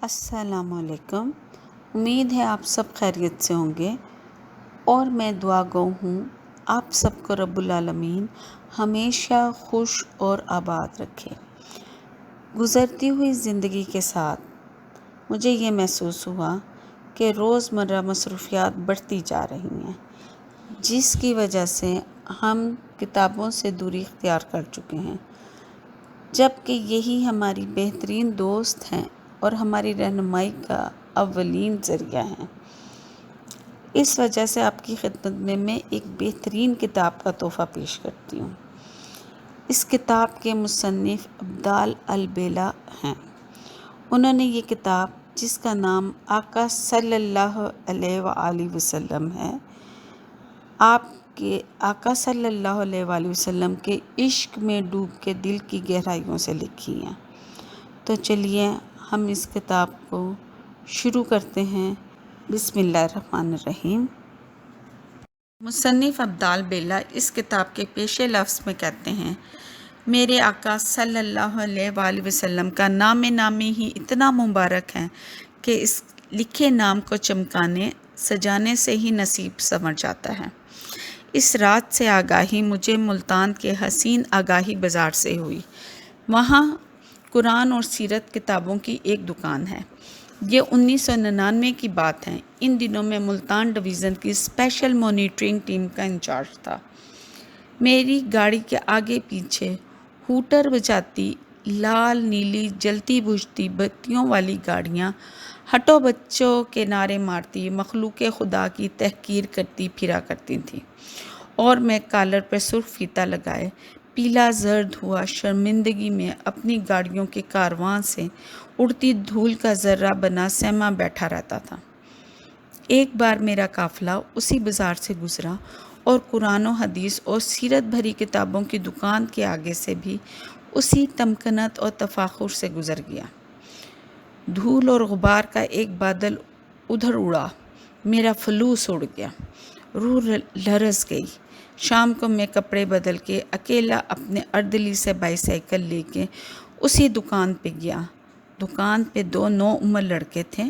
السلام علیکم۔ امید ہے آپ سب خیریت سے ہوں گے اور میں دعا گو ہوں آپ سب کو رب العالمین ہمیشہ خوش اور آباد رکھے۔ گزرتی ہوئی زندگی کے ساتھ مجھے یہ محسوس ہوا کہ روزمرہ مصروفیات بڑھتی جا رہی ہیں، جس کی وجہ سے ہم کتابوں سے دوری اختیار کر چکے ہیں، جبکہ یہی ہماری بہترین دوست ہیں اور ہماری رہنمائی کا اولین ذریعہ ہیں۔ اس وجہ سے آپ کی خدمت میں ایک بہترین کتاب کا تحفہ پیش کرتی ہوں۔ اس کتاب کے مصنف عبدال البیلا ہیں۔ انہوں نے یہ کتاب، جس کا نام آقا صلی اللہ علیہ وآلہ وسلم ہے، آپ کے آقا صلی اللہ علیہ وآلہ وسلم کے عشق میں ڈوب کے دل کی گہرائیوں سے لکھی ہیں۔ تو چلیے ہم اس کتاب کو شروع کرتے ہیں۔ بسم اللہ الرحمن الرحیم۔ مصنف عبدال بیلا اس کتاب کے پیش لفظ میں کہتے ہیں، میرے آقا صلی اللہ علیہ وآلہ وسلم کا نام نامی ہی اتنا مبارک ہے کہ اس لکھے نام کو چمکانے سجانے سے ہی نصیب سنور جاتا ہے۔ اس رات سے آگاہی مجھے ملتان کے حسین آگاہی بازار سے ہوئی۔ وہاں قرآن اور سیرت کتابوں کی ایک دکان ہے۔ یہ 1999 کی بات ہے۔ ان دنوں میں ملتان ڈویژن کی اسپیشل مانیٹرنگ ٹیم کا انچارج تھا۔ میری گاڑی کے آگے پیچھے ہوٹر بجاتی لال نیلی جلتی بجھتی بتیوں والی گاڑیاں ہٹو بچوں کے نعرے مارتی مخلوق خدا کی تحقیر کرتی پھرا کرتی تھیں، اور میں کالر پر سرخ فیتا لگائے پیلا زرد ہوا شرمندگی میں اپنی گاڑیوں کے کاروان سے اڑتی دھول کا ذرہ بنا سہما بیٹھا رہتا تھا۔ ایک بار میرا قافلہ اسی بازار سے گزرا اور قرآن و حدیث اور سیرت بھری کتابوں کی دکان کے آگے سے بھی اسی تمکنت اور تفاخر سے گزر گیا۔ دھول اور غبار کا ایک بادل ادھر اڑا، میرا فلوس اڑ گیا، روح لرز گئی۔ شام کو میں کپڑے بدل کے اکیلا اپنے اردلی سے بائی سائیکل لے کے اسی دکان پہ گیا۔ دکان پہ دو نوعمر لڑکے تھے۔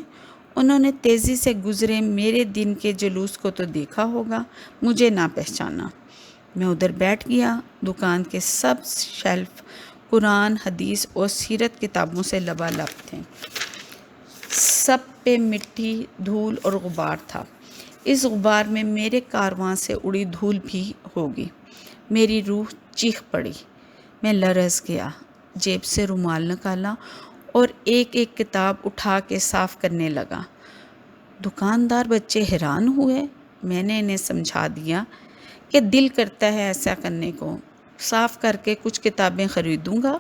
انہوں نے تیزی سے گزرے میرے دن کے جلوس کو تو دیکھا ہوگا، مجھے نہ پہچانا۔ میں ادھر بیٹھ گیا۔ دکان کے سب شیلف قرآن حدیث اور سیرت کتابوں سے لبالب تھے۔ سب پہ مٹی دھول اور غبار تھا۔ اس غبار میں میرے کارواں سے اڑی دھول بھی ہوگی۔ میری روح چیخ پڑی، میں لرز گیا، جیب سے رومال نکالا اور ایک ایک کتاب اٹھا کے صاف کرنے لگا۔ دکاندار بچے حیران ہوئے۔ میں نے انہیں سمجھا دیا کہ دل کرتا ہے ایسا کرنے کو، صاف کر کے کچھ کتابیں خریدوں گا،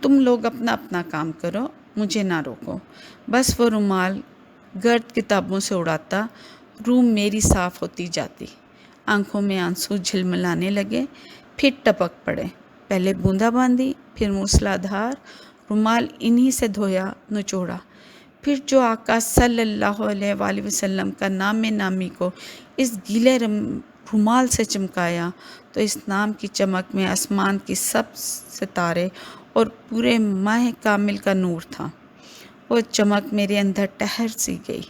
تم لوگ اپنا اپنا کام کرو، مجھے نہ روکو۔ بس وہ رومال گرد کتابوں سے اڑاتا، روح میری صاف ہوتی جاتی، آنکھوں میں آنسو جھلملانے لگے، پھر ٹپک پڑے، پہلے بوندا باندی، پھر موسلا دھار۔ رومال انہی سے دھویا نچوڑا، پھر جو آقا صلی اللہ علیہ وآلہ وسلم کا نام نامی کو اس گیلے رومال سے چمکایا تو اس نام کی چمک میں آسمان کی سب ستارے اور پورے ماہ کامل کا نور تھا۔ وہ چمک میرے اندر ٹہر سی گئی۔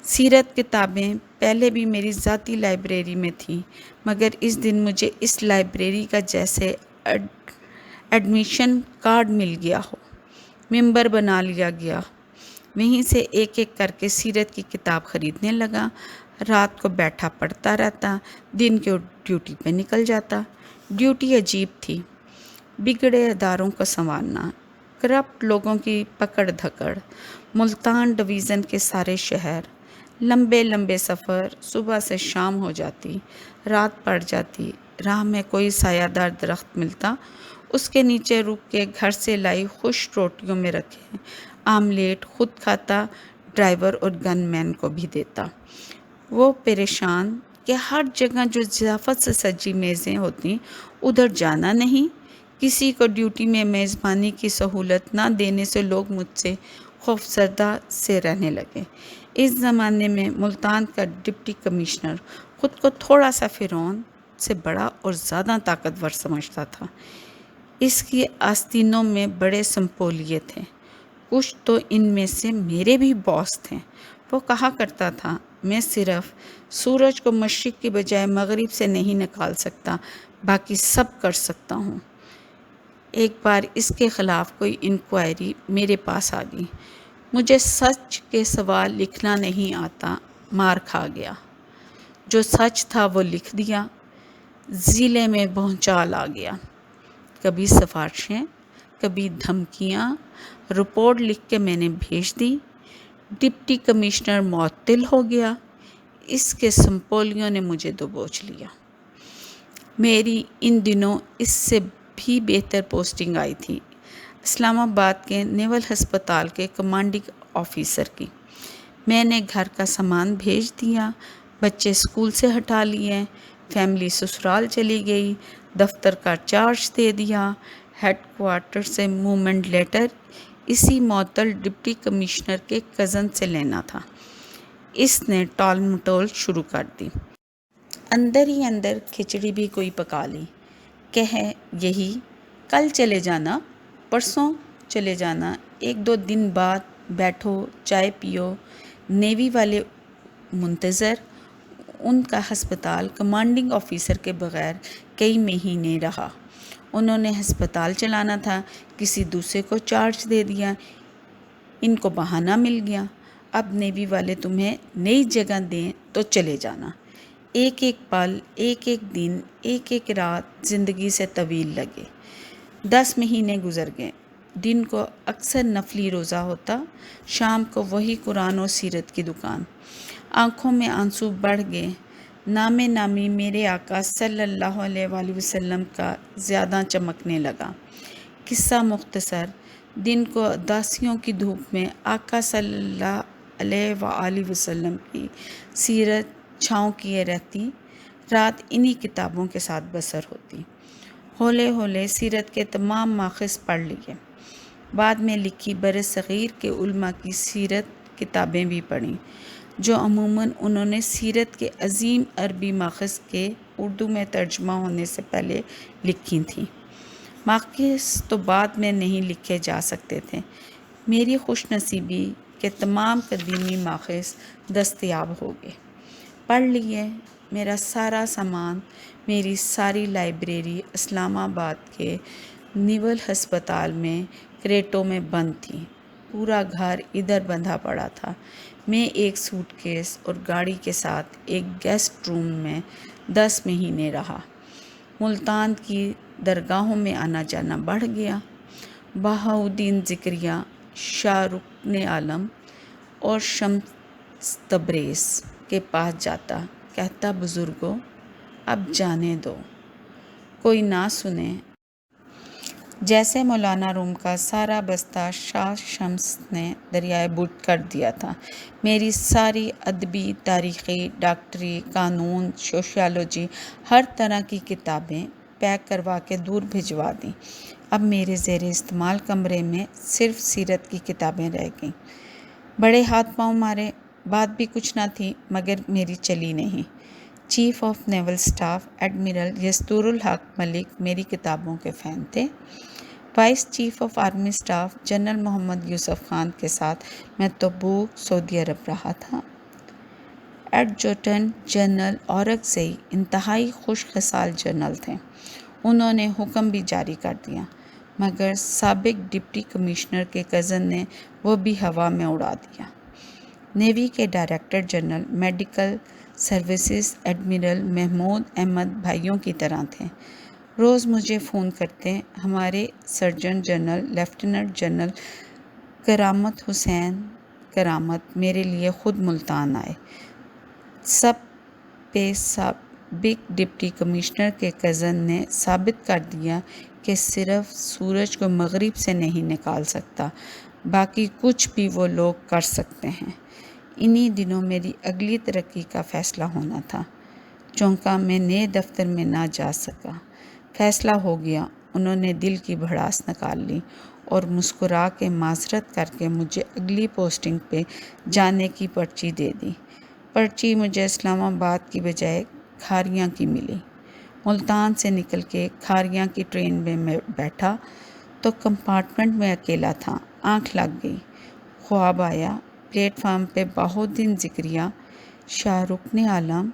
سیرت کتابیں پہلے بھی میری ذاتی لائبریری میں تھیں، مگر اس دن مجھے اس لائبریری کا جیسے ایڈمیشن کارڈ مل گیا ہو، ممبر بنا لیا گیا۔ وہیں سے ایک ایک کر کے سیرت کی کتاب خریدنے لگا۔ رات کو بیٹھا پڑھتا رہتا، دن کے ڈیوٹی پہ نکل جاتا۔ ڈیوٹی عجیب تھی، بگڑے اداروں کو سنوارنا، کرپٹ لوگوں کی پکڑ دھکڑ، ملتان ڈویژن کے سارے شہر، لمبے لمبے سفر، صبح سے شام ہو جاتی، رات پڑ جاتی، راہ میں کوئی سایہ دار درخت ملتا، اس کے نیچے رک کے گھر سے لائی خشک روٹیوں میں رکھے آملیٹ خود کھاتا، ڈرائیور اور گن مین کو بھی دیتا۔ وہ پریشان کہ ہر جگہ جو ضیافت سے سجی میزیں ہوتی ادھر جانا نہیں، کسی کو ڈیوٹی میں میزبانی کی سہولت نہ دینے سے لوگ مجھ سے خوفزدہ سے رہنے لگے۔ اس زمانے میں ملتان کا ڈپٹی کمشنر خود کو تھوڑا سا فرعون سے بڑا اور زیادہ طاقتور سمجھتا تھا۔ اس کی آستینوں میں بڑے سمپولیے تھے، کچھ تو ان میں سے میرے بھی باس تھے۔ وہ کہا کرتا تھا، میں صرف سورج کو مشرق کی بجائے مغرب سے نہیں نکال سکتا، باقی سب کر سکتا ہوں۔ ایک بار اس کے خلاف کوئی انکوائری میرے پاس آ گئی۔ مجھے سچ کے سوا لکھنا نہیں آتا، مار کھا گیا۔ جو سچ تھا وہ لکھ دیا، ضلع میں بھونچال آ گیا۔ کبھی سفارشیں، کبھی دھمکیاں، رپورٹ لکھ کے میں نے بھیج دی۔ ڈپٹی کمشنر معطل ہو گیا۔ اس کے سمپولیوں نے مجھے دبوچ لیا۔ میری ان دنوں اس سے بھی بہتر پوسٹنگ آئی تھی، اسلام آباد کے نیول ہسپتال کے کمانڈنگ آفیسر کی۔ میں نے گھر کا سامان بھیج دیا، بچے اسکول سے ہٹا لیے، فیملی سسرال چلی گئی، دفتر کا چارج دے دیا، ہیڈ کوارٹر سے موومنٹ لیٹر اسی معطل ڈپٹی کمشنر کے کزن سے لینا تھا۔ اس نے ٹال مٹول شروع کر دی۔ اندر ہی اندر کھچڑی بھی کوئی پکا لی۔ کہے یہی، کل چلے جانا، پرسوں چلے جانا، 1-2 دن بعد بیٹھو، چائے پیو۔ نیوی والے منتظر۔ ان کا ہسپتال کمانڈنگ آفیسر کے بغیر کئی مہینے رہا۔ انہوں نے ہسپتال چلانا تھا، کسی دوسرے کو چارج دے دیا، ان کو بہانہ مل گیا۔ اب نیوی والے تمہیں نئی جگہ دیں تو چلے جانا۔ ایک ایک پل، ایک ایک دن، ایک ایک رات زندگی سے طویل لگے۔ 10 مہینے گزر گئے۔ دن کو اکثر نفلی روزہ ہوتا، شام کو وہی قرآن و سیرت کی دکان۔ آنکھوں میں آنسو بڑھ گئے۔ نام نامی میرے آقا صلی اللہ علیہ وآلہ وسلم کا زیادہ چمکنے لگا۔ قصہ مختصر، دن کو اداسیوں کی دھوپ میں آقا صلی اللہ علیہ وآلہ وسلم کی سیرت چھاؤں کیے رہتی، رات انہی کتابوں کے ساتھ بسر ہوتی۔ ہولے ہولے سیرت کے تمام ماخذ پڑھ لیے۔ بعد میں لکھی برصغیر کے علماء کی سیرت کتابیں بھی پڑھیں، جو عموماً انہوں نے سیرت کے عظیم عربی ماخذ کے اردو میں ترجمہ ہونے سے پہلے لکھی تھیں۔ ماخذ تو بعد میں نہیں لکھے جا سکتے تھے۔ میری خوش نصیبی کہ تمام قدیمی ماخذ دستیاب ہو گئے۔ پڑھ لیے۔ میرا سارا سامان، میری ساری لائبریری اسلام آباد کے نیول ہسپتال میں کریٹوں میں بند تھی۔ پورا گھر ادھر بندھا پڑا تھا۔ میں ایک سوٹ کیس اور گاڑی کے ساتھ ایک گیسٹ روم میں 10 مہینے رہا۔ ملتان کی درگاہوں میں آنا جانا بڑھ گیا۔ بہاؤالدین زکریا، شاہ رکن عالم اور شمس تبریز کے پاس جاتا، کہتا بزرگوں اب جانے دو، کوئی نہ سنے۔ جیسے مولانا روم کا سارا بستہ شاہ شمس نے دریائے بٹ کر دیا تھا۔ میری ساری ادبی، تاریخی، ڈاکٹری، قانون، سوشیالوجی، ہر طرح کی کتابیں پیک کروا کے دور بھجوا دیں۔ اب میرے زیر استعمال کمرے میں صرف سیرت کی کتابیں رہ گئیں۔ بڑے ہاتھ پاؤں مارے، بات بھی کچھ نہ تھی، مگر میری چلی نہیں۔ Chief of naval staff admiral Yastur ul-Haq Malik میری کتابوں کے فین تھے۔ Vice chief of army staff general Muhammad Yousuf Khan کے ساتھ میں تبوک، سعودی عرب رہا تھا۔ ایڈجوٹنٹ جنرل اورکزئی انتہائی خوش خصال جنرل تھے۔ انہوں نے حکم بھی جاری کر دیا، مگر سابق ڈپٹی کمشنر کے کزن نے وہ بھی ہوا میں اڑا دیا۔ نیوی کے director general medical services admiral Mahmood Ahmed بھائیوں کی طرح تھے۔ روز مجھے فون کرتے۔ ہمارے سرجن جنرل لیفٹیننٹ جنرل کرامت حسین کرامت میرے لیے خود ملتان آئے۔ سب پہ سابق ڈپٹی کمشنر کے کزن نے ثابت کر دیا کہ صرف سورج کو مغرب سے نہیں نکال سکتا، باقی کچھ بھی وہ لوگ کر سکتے ہیں۔ انہی دنوں میری اگلی ترقی کا فیصلہ ہونا تھا۔ چونکہ میں نئے دفتر میں نہ جا سکا۔ فیصلہ ہو گیا۔ انہوں نے دل کی بھڑاس نکال لی اور مسکرا کے معذرت کر کے مجھے اگلی پوسٹنگ پہ جانے کی پرچی دے دی۔ پرچی مجھے اسلام آباد کی بجائے کھاریاں کی ملی۔ ملتان سے نکل کے کھاریاں کی ٹرین میں بیٹھا تو کمپارٹمنٹ میں اکیلا تھا، آنکھ لگ گئی۔ خواب آیا، پلیٹ فارم پہ بہاؤالدین ذکریہ، شاہ رکن عالم،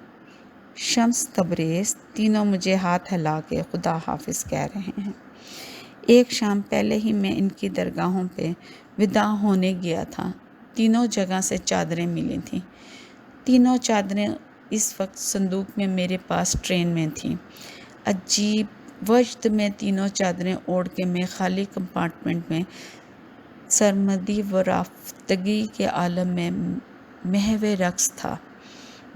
شمس تبریز تینوں مجھے ہاتھ ہلا کے خدا حافظ کہہ رہے ہیں۔ ایک شام پہلے ہی میں ان کی درگاہوں پہ وداع ہونے گیا تھا۔ تینوں جگہ سے چادریں ملی تھیں۔ تینوں چادریں اس وقت صندوق میں میرے پاس ٹرین میں تھیں۔ عجیب وجد میں تینوں چادریں اوڑھ کے میں خالی کمپارٹمنٹ میں سرمدی و رافتگی کے عالم میں محو رقص تھا۔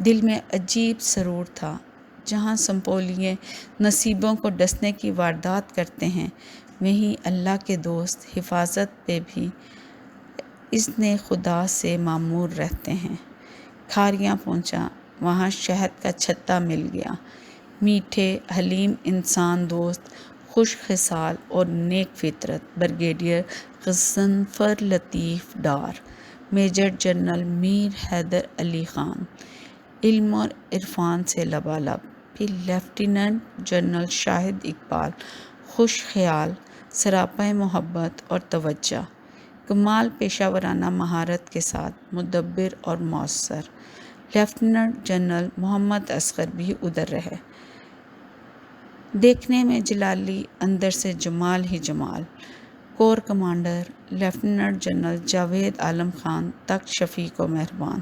دل میں عجیب سرور تھا۔ جہاں سنپولیے نصیبوں کو ڈسنے کی واردات کرتے ہیں، وہیں اللہ کے دوست حفاظت پہ بھی اذن خدا سے معمور رہتے ہیں۔ کھاریاں پہنچا، وہاں شہد کا چھتا مل گیا۔ میٹھے حلیم انسان دوست، خوش خصال اور نیک فطرت بریگیڈیئر غضنفر لطیف ڈار، میجر جنرل میر حیدر علی خان، علم اور عرفان سے لبالب، پھر لیفٹیننٹ جنرل شاہد اقبال، خوش خیال، سراپا محبت اور توجہ، کمال پیشہ ورانہ مہارت کے ساتھ مدبر اور مؤثر۔ لیفٹیننٹ جنرل محمد اصغر بھی ادھر رہے، دیکھنے میں جلالی، اندر سے جمال ہی جمال۔ Corps commander lieutenant general Javed Alam Khan, تخت شفیق و مہربان۔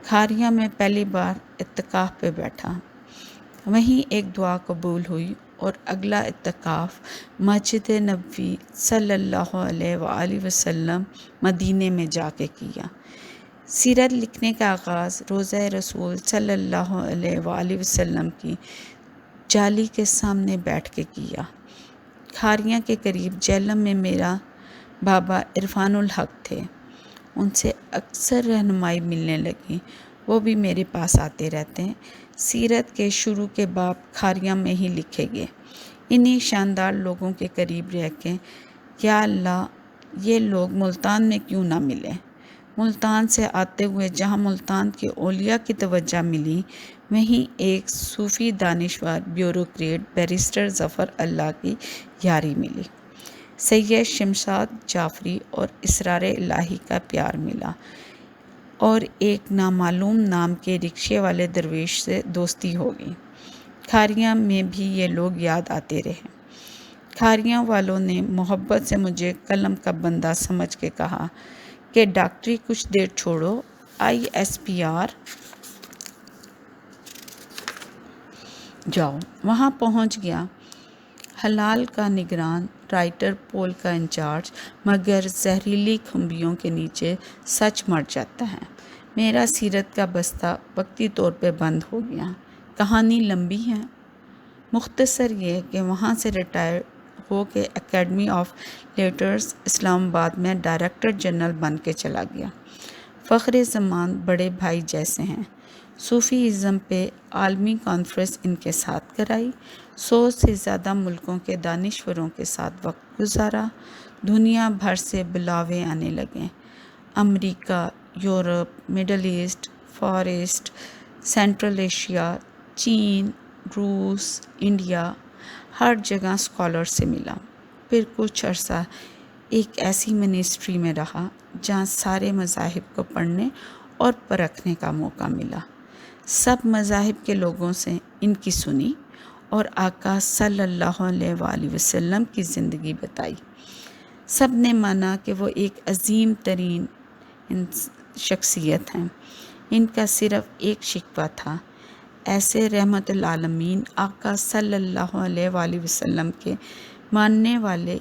کھاریاں میں پہلی بار اعتکاف پہ بیٹھا، وہیں ایک دعا قبول ہوئی اور اگلا اعتکاف مسجد نبوی صلی اللہ علیہ وآلہ وسلم مدینے میں جا کے کیا۔ سیرت لکھنے کا آغاز روضہ رسول صلی اللہ علیہ وآلہ وسلم کی جالی کے سامنے بیٹھ کے کیا۔ کھاریاں کے قریب جہلم میں میرا بابا عرفان الحق تھے، ان سے اکثر رہنمائی ملنے لگی، وہ بھی میرے پاس آتے رہتے ہیں۔ سیرت کے شروع کے باب کھاریاں میں ہی لکھے گئے۔ انہی شاندار لوگوں کے قریب رہ کے یا اللہ یہ لوگ ملتان میں کیوں نہ ملے۔ ملتان سے آتے ہوئے جہاں ملتان کے اولیاء کی توجہ ملی، وہیں ایک صوفی دانشور بیوروکریٹ بیرسٹر ظفر اللہ کی یاری ملی، سید شمشاد جعفری اور اسرار الہی کا پیار ملا، اور ایک نامعلوم نام کے رکشے والے درویش سے دوستی ہو گئی۔ کھاریاں میں بھی یہ لوگ یاد آتے رہے۔ کھاریاں والوں نے محبت سے مجھے قلم کا بندہ سمجھ کے کہا کہ ڈاکٹری کچھ دیر چھوڑو، ISPR جاؤ۔ وہاں پہنچ گیا، حلال کا نگران، رائٹر پول کا انچارج، مگر زہریلی کھمبیوں کے نیچے سچ مر جاتا ہے۔ میرا سیرت کا بستہ وقتی طور پہ بند ہو گیا۔ کہانی لمبی ہے، مختصر یہ کہ وہاں سے ریٹائر ہو کے اکیڈمی آف لیٹرز اسلام آباد میں ڈائریکٹر جنرل بن کے چلا گیا۔ فخر زمان بڑے بھائی جیسے ہیں۔ صوفی ازم پہ عالمی کانفرنس ان کے ساتھ کرائی، 100 سے زیادہ ملکوں کے دانشوروں کے ساتھ وقت گزارا، دنیا بھر سے بلاوے آنے لگے، America, Europe, Middle East, Far East, Central Asia, چین، روس، انڈیا، ہر جگہ اسکالر سے ملا۔ پھر کچھ عرصہ ایک ایسی منسٹری میں رہا جہاں سارے مذاہب کو پڑھنے اور پرکھنے کا موقع ملا۔ سب مذاہب کے لوگوں سے ان کی سنی اور آقا صلی اللہ علیہ وآلہ وسلم کی زندگی بتائی۔ سب نے مانا کہ وہ ایک عظیم ترین شخصیت ہیں۔ ان کا صرف ایک شکوہ تھا، ایسے رحمت العالمین آقا صلی اللہ علیہ وآلہ وسلم کے ماننے والے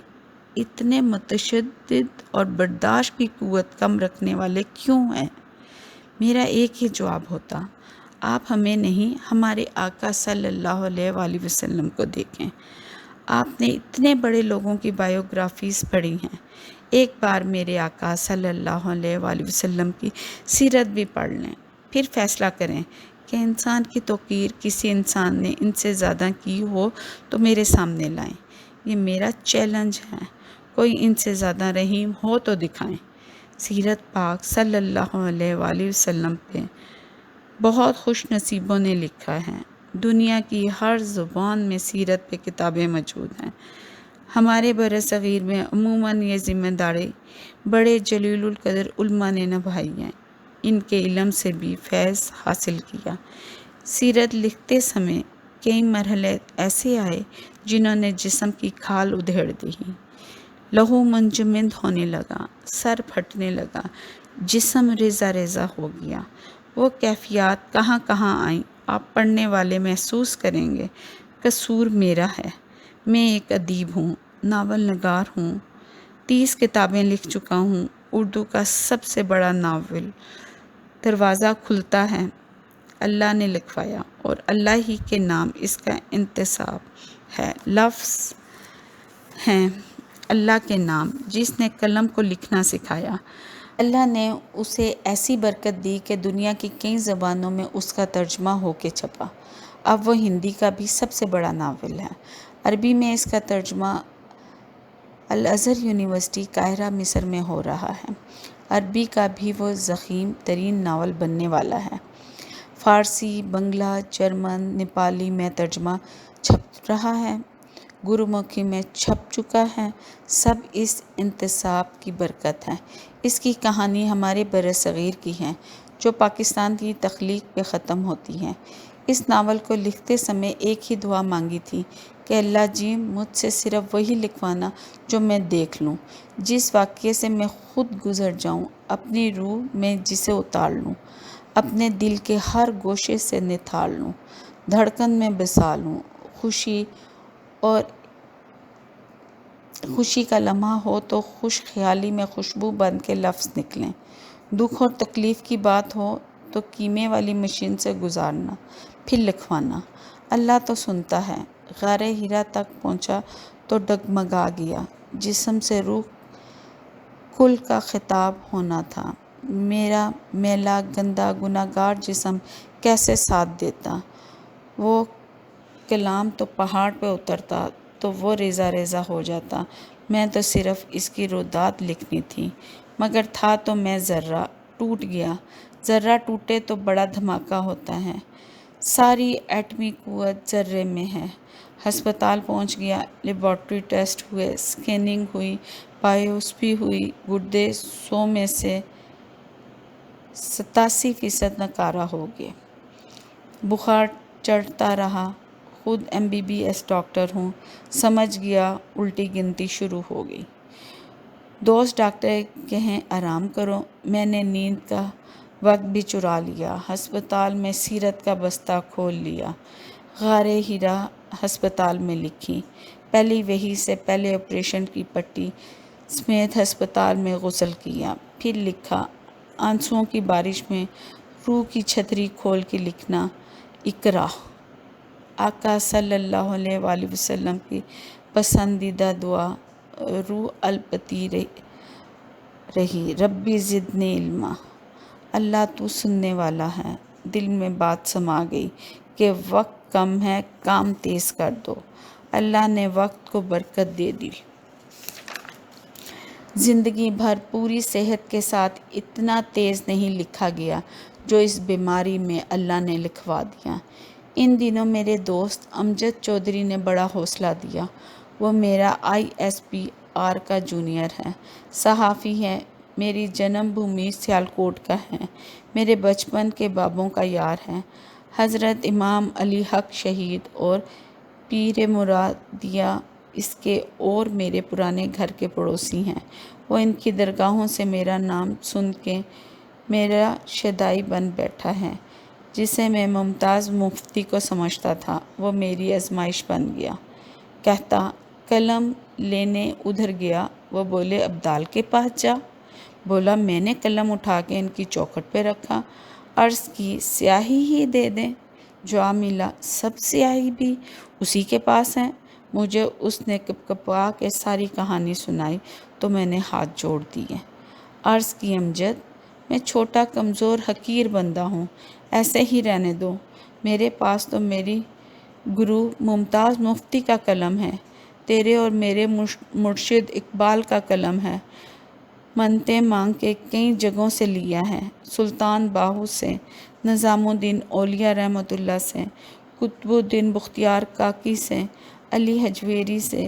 اتنے متشدد اور برداشت کی قوت کم رکھنے والے کیوں ہیں؟ میرا ایک ہی جواب ہوتا، آپ ہمیں نہیں، ہمارے آقا صلی اللہ علیہ وآلہ وسلم کو دیکھیں۔ آپ نے اتنے بڑے لوگوں کی بائیوگرافیز پڑھی ہیں، ایک بار میرے آقا صلی اللہ علیہ وآلہ وسلم کی سیرت بھی پڑھ لیں، پھر فیصلہ کریں کہ انسان کی توقیر کسی انسان نے ان سے زیادہ کی ہو تو میرے سامنے لائیں۔ یہ میرا چیلنج ہے، کوئی ان سے زیادہ رحیم ہو تو دکھائیں۔ سیرت پاک صلی اللہ علیہ وآلہ وسلم پہ بہت خوش نصیبوں نے لکھا ہے، دنیا کی ہر زبان میں سیرت پہ کتابیں موجود ہیں۔ ہمارے برصغیر میں عموماً یہ ذمہ داری بڑے جلیل القدر علماء نے نبھائی ہیں، ان کے علم سے بھی فیض حاصل کیا۔ سیرت لکھتے سمے کئی مرحلے ایسے آئے جنہوں نے جسم کی کھال ادھیڑ دی، لہو منجمد ہونے لگا، سر پھٹنے لگا، جسم ریزہ ریزہ ہو گیا۔ وہ کیفیات کہاں کہاں آئیں، آپ پڑھنے والے محسوس کریں گے۔ قصور میرا ہے، میں ایک ادیب ہوں، ناول نگار ہوں، 30 کتابیں لکھ چکا ہوں، اردو کا سب سے بڑا ناول دروازہ کھلتا ہے اللہ نے لکھوایا، اور اللہ ہی کے نام اس کا انتساب ہے۔ لفظ ہیں اللہ کے نام، جس نے قلم کو لکھنا سکھایا۔ اللہ نے اسے ایسی برکت دی کہ دنیا کی کئی زبانوں میں اس کا ترجمہ ہو کے چھپا۔ اب وہ ہندی کا بھی سب سے بڑا ناول ہے۔ عربی میں اس کا ترجمہ الازہر یونیورسٹی قاہرہ مصر میں ہو رہا ہے۔ عربی کا بھی وہ ضخیم ترین ناول بننے والا ہے۔ فارسی، بنگلہ، جرمن، نیپالی میں ترجمہ چھپ رہا ہے، گرومکھی میں چھپ چکا ہے۔ سب اس انتساب کی برکت ہے۔ اس کی کہانی ہمارے برصغیر کی ہے، جو پاکستان کی تخلیق پہ ختم ہوتی ہے۔ اس ناول کو لکھتے سمے ایک ہی دعا مانگی تھی کہ اللہ جی مجھ سے صرف وہی لکھوانا جو میں دیکھ لوں، جس واقعے سے میں خود گزر جاؤں، اپنی روح میں جسے اتار لوں، اپنے دل کے ہر گوشے سے نتھار لوں، دھڑکن میں بسا لوں۔ خوشی کا لمحہ ہو تو خوش خیالی میں خوشبو بن کے لفظ نکلیں، دکھ اور تکلیف کی بات ہو تو کیمے والی مشین سے گزارنا، پھر لکھوانا۔ اللہ تو سنتا ہے۔ غار حرا تک پہنچا تو ڈگمگا گیا، جسم سے روح کل کا خطاب ہونا تھا۔ میرا میلا گندا گناہگار جسم کیسے ساتھ دیتا؟ وہ کلام تو پہاڑ پہ اترتا تو وہ ریزہ ریزہ ہو جاتا۔ میں تو صرف اس کی رودات لکھنی تھی، مگر تھا تو میں ذرہ، ٹوٹ گیا۔ ذرہ ٹوٹے تو بڑا دھماکہ ہوتا ہے۔ ساری ایٹمی قوت ذرے میں ہے۔ ہسپتال پہنچ گیا، لیبارٹری ٹیسٹ ہوئے، اسکیننگ ہوئی، بایوپسی ہوئی، گردے 100 میں سے 87% ناکارہ ہو گئے۔ بخار چڑھتا رہا۔ خود MBBS ڈاکٹر ہوں، سمجھ گیا الٹی گنتی شروع ہو گئی۔ دوست ڈاکٹر کہیں آرام کرو، میں نے نیند کا وقت بھی چرا لیا۔ ہسپتال میں سیرت کا بستہ کھول لیا، غار حرا ہسپتال میں لکھی، پہلی وحی سے پہلے آپریشن کی پٹی سمیت ہسپتال میں غسل کیا، پھر لکھا، آنسوؤں کی بارش میں روح کی چھتری کھول کے لکھنا، اقرا۔ آقا صلی اللہ علیہ وآلہ وسلم کی پسندیدہ دعا روح الپتی رہی، ربی زدنی علما۔ اللہ تو سننے والا ہے۔ دل میں بات سما گئی کہ وقت کم ہے، کام تیز کر دو۔ اللہ نے وقت کو برکت دے دی۔ زندگی بھر پوری صحت کے ساتھ اتنا تیز نہیں لکھا گیا جو اس بیماری میں اللہ نے لکھوا دیا۔ ان دنوں میرے دوست امجد چودھری نے بڑا حوصلہ دیا۔ وہ میرا ISPR کا جونیئر ہے، صحافی ہے، میری جنم بھومی سیالکوٹ کا ہے، میرے بچپن کے بابوں کا یار ہے۔ حضرت امام علی حق شہید اور پیر مرادیہ اس کے اور میرے پرانے گھر کے پڑوسی ہیں۔ وہ ان کی درگاہوں سے میرا نام سن کے میرا شیدائی بن بیٹھا ہے۔ جسے میں ممتاز مفتی کو سمجھتا تھا، وہ میری آزمائش بن گیا۔ کہتا، قلم لینے ادھر گیا، وہ بولے ابدال کے پاس جا۔ بولا میں نے قلم اٹھا کے ان کی چوکھٹ پہ رکھا، عرض کی سیاہی ہی دے دیں۔ جواب ملا، سب سیاہی بھی اسی کے پاس ہے۔ مجھے اس نے کپکپا کے ساری کہانی سنائی تو میں نے ہاتھ جوڑ دیے۔ عرض کی امجد، میں چھوٹا کمزور حقیر بندہ ہوں، ایسے ہی رہنے دو۔ میرے پاس تو میری گرو ممتاز مفتی کا قلم ہے، تیرے اور میرے مرشد اقبال کا قلم ہے۔ منتیں مانگ کے کئی جگہوں سے لیا ہے، سلطان باہو سے، نظام الدین اولیاء رحمۃ اللہ سے، قطب الدین بختیار کاکی سے، علی حجویری سے،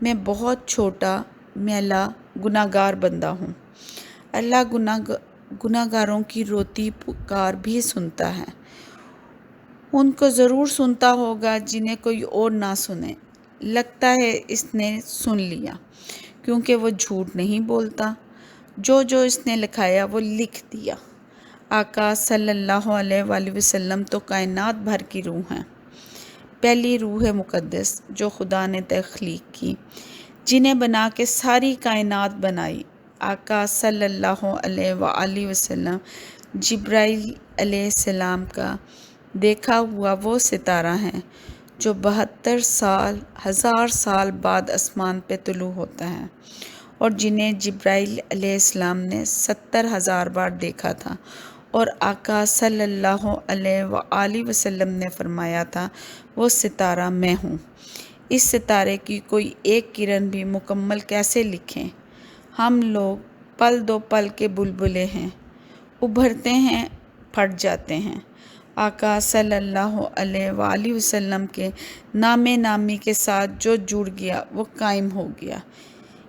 میں بہت چھوٹا میلا گناہگار بندہ ہوں۔ اللہ گناہگاروں کی روتی پکار بھی سنتا ہے۔ ان کو ضرور سنتا ہوگا جنہیں کوئی اور نہ سنے۔ لگتا ہے اس نے سن لیا، کیونکہ وہ جھوٹ نہیں بولتا۔ جو اس نے لکھایا وہ لکھ دیا۔ آقا صلی اللہ علیہ وآلہ وسلم تو کائنات بھر کی روح ہیں، پہلی روح مقدس جو خدا نے تخلیق کی، جنہیں بنا کے ساری کائنات بنائی۔ آقا صلی اللہ علیہ وآلہ وسلم جبرائیل علیہ السلام کا دیکھا ہوا وہ ستارہ ہیں جو 72,000 سال بعد آسمان پہ طلوع ہوتا ہے، اور جنہیں جبرائیل علیہ السلام نے 70,000 بار دیکھا تھا، اور آقا صلی اللہ علیہ وآلہ وسلم نے فرمایا تھا وہ ستارہ میں ہوں۔ اس ستارے کی کوئی ایک کرن بھی مکمل کیسے لکھیں؟ ہم لوگ پل دو پل کے بلبلے ہیں، ابھرتے ہیں پھٹ جاتے ہیں۔ آقا صلی اللہ علیہ وآلہ وسلم کے نام نامی کے ساتھ جو جڑ گیا وہ قائم ہو گیا،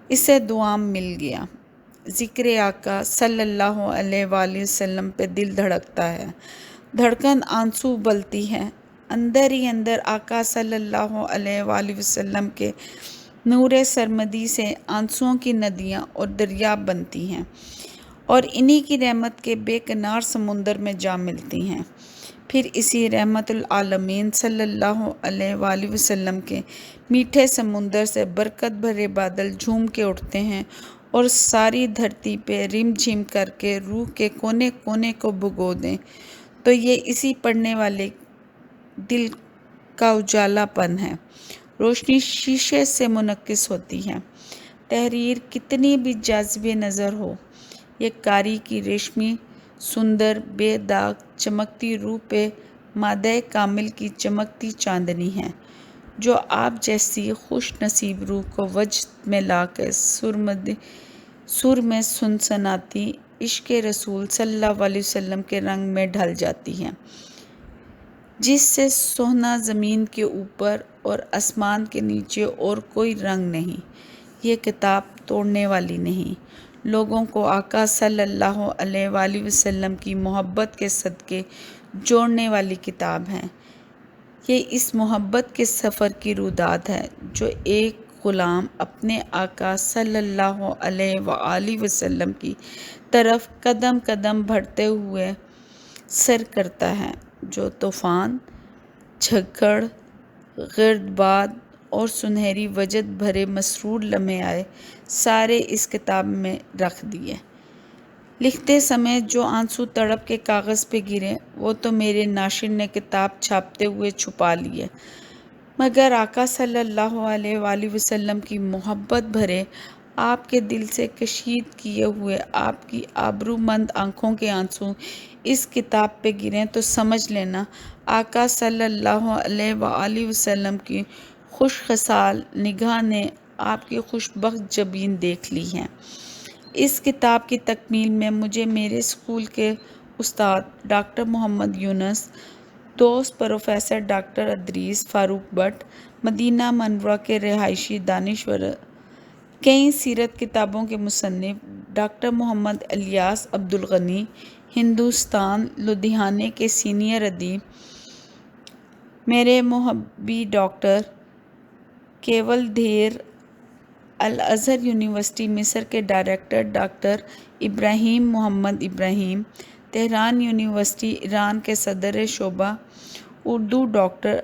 اسے دوام مل گیا۔ ذکر آقا صلی اللہ علیہ وآلہ وسلم پہ دل دھڑکتا ہے، دھڑکن آنسو ابلتی ہے، اندر ہی اندر آقا صلی اللہ علیہ وآلہ وسلم کے نور سرمدی سے آنسوؤں کی ندیاں اور دریا بنتی ہیں، اور انہی کی رحمت کے بے کنار سمندر میں جا ملتی ہیں۔ پھر اسی رحمت العالمین صلی اللہ علیہ وآلہ وسلم کے میٹھے سمندر سے برکت بھرے بادل جھوم کے اٹھتے ہیں اور ساری دھرتی پہ رم جھم کر کے روح کے کونے کونے کو بھگو دیں، تو یہ اسی پڑھنے والے دل کا اجالا پن ہے۔ روشنی شیشے سے منعکس ہوتی ہے۔ تحریر کتنی بھی جاذب نظر ہو، یہ کاری کی ریشمی سندر بے داغ چمکتی روح پہ مادہ کامل کی چمکتی چاندنی ہے، جو آپ جیسی خوش نصیب روح کو وجد میں لا کے سر میں سنسناتی عشق رسول صلی اللہ علیہ وسلم کے رنگ میں ڈھل جاتی ہے، جس سے سونا زمین کے اوپر اور آسمان کے نیچے اور کوئی رنگ نہیں۔ یہ کتاب توڑنے والی نہیں، لوگوں کو آقا صلی اللہ علیہ وآلہ وسلم کی محبت کے صدقے جوڑنے والی کتاب ہے۔ یہ اس محبت کے سفر کی روداد ہے جو ایک غلام اپنے آقا صلی اللہ علیہ وآلہ وسلم کی طرف قدم قدم بڑھتے ہوئے سیر کرتا ہے۔ جو طوفان، جھگڑ، گردباد اور سنہری وجد بھرے مسرور لمحے آئے، سارے اس کتاب میں رکھ دیے۔ لکھتے سمے جو آنسو تڑپ کے کاغذ پہ گرے وہ تو میرے ناشر نے کتاب چھاپتے ہوئے چھپا لیے، مگر آقا صلی اللہ علیہ وآلہ وسلم کی محبت بھرے آپ کے دل سے کشید کیے ہوئے آپ کی آبرو مند آنکھوں کے آنسو اس کتاب پہ گریں تو سمجھ لینا آقا صلی اللہ علیہ وآلہ وسلم کی خوش خصال نگاہ نے آپ کی خوش بخت جبین دیکھ لی ہے۔ اس کتاب کی تکمیل میں مجھے میرے اسکول کے استاد ڈاکٹر محمد یونس، دوست پروفیسر ڈاکٹر ادریس فاروق بٹ، مدینہ منورہ کے رہائشی دانشور، کئی سیرت کتابوں کے مصنف ڈاکٹر محمد الیاس عبدالغنی، ہندوستان لدھیانے کے سینئر ادیب، میرے محبی ڈاکٹر کیول دھیر، الازہر یونیورسٹی مصر کے ڈائریکٹر ڈاکٹر ابراہیم محمد ابراہیم، تہران یونیورسٹی ایران کے صدر شعبہ اردو ڈاکٹر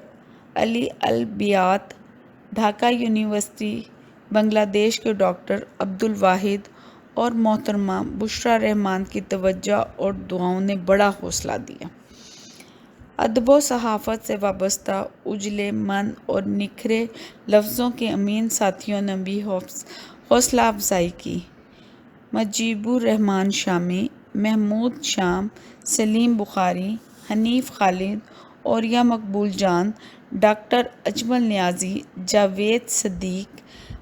علی البیات، ڈھاکہ یونیورسٹی بنگلہ دیش کے ڈاکٹر عبدالواحد اور محترمہ بشریٰ رحمان کی توجہ اور دعاؤں نے بڑا حوصلہ دیا۔ ادب و صحافت سے وابستہ اجلے من اور نکھرے لفظوں کے امین ساتھیوں نے بھی حوصلہ افزائی کی۔ مجیب الرحمان شامی، محمود شام، سلیم بخاری، حنیف خالد، اوریہ مقبول جان، ڈاکٹر اجمل نیازی، جاوید صدیق،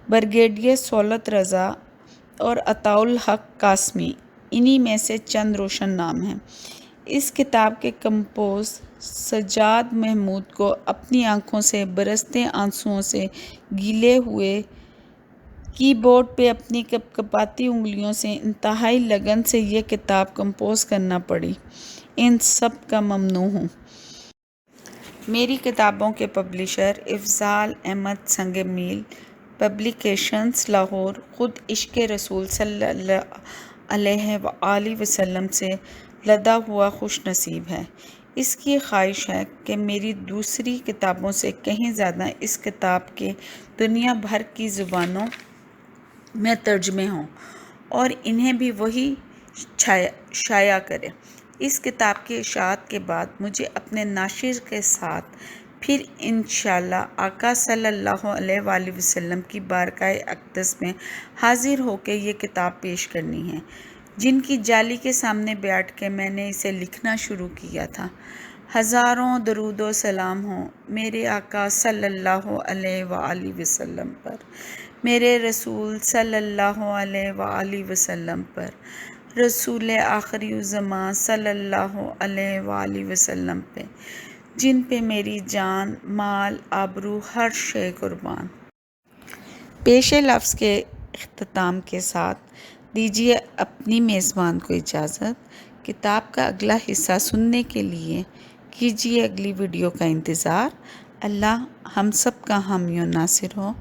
بریگیڈیئر سہولت رضا اور عطاء الحق قاسمی انہی میں سے چند روشن نام ہیں۔ اس کتاب کے کمپوز سجاد محمود کو اپنی آنکھوں سے برستے آنسوؤں سے گیلے ہوئے کی بورڈ پہ اپنی کپکپاتی انگلیوں سے انتہائی لگن سے یہ کتاب کمپوز کرنا پڑی۔ ان سب کا ممنون ہوں۔ میری کتابوں کے پبلشر افضال احمد سنگ میل پبلیکیشنز لاہور خود عشق رسول صلی اللہ علیہ وآلہ وسلم سے لدا ہوا خوش نصیب ہے۔ اس کی خواہش ہے کہ میری دوسری کتابوں سے کہیں زیادہ اس کتاب کے دنیا بھر کی زبانوں میں ترجمے ہوں اور انہیں بھی وہی شائع کرے۔ اس کتاب کی اشاعت کے بعد مجھے اپنے ناشر کے ساتھ پھر انشاءاللہ آقا صلی اللہ علیہ وآلہ وسلم کی بارگاہ اقدس میں حاضر ہو کے یہ کتاب پیش کرنی ہے، جن کی جالی کے سامنے بیٹھ کے میں نے اسے لکھنا شروع کیا تھا۔ ہزاروں درود و سلام ہوں میرے آقا صلی اللہ علیہ وآلہ وسلم پر، میرے رسول صلی اللہ علیہ وآلہ وسلم پر، رسول آخری الزماں صلی اللہ علیہ وآلہ وسلم پہ، جن پہ میری جان، مال، آبرو، ہر شے قربان۔ پیش لفظ کے اختتام کے ساتھ دیجیے اپنی میزبان کو اجازت۔ کتاب کا اگلا حصہ سننے کے لیے کیجیے اگلی ویڈیو کا انتظار۔ اللہ ہم سب کا حامی و ناصر ہو۔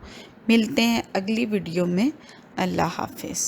ملتے ہیں اگلی ویڈیو میں۔ اللہ حافظ۔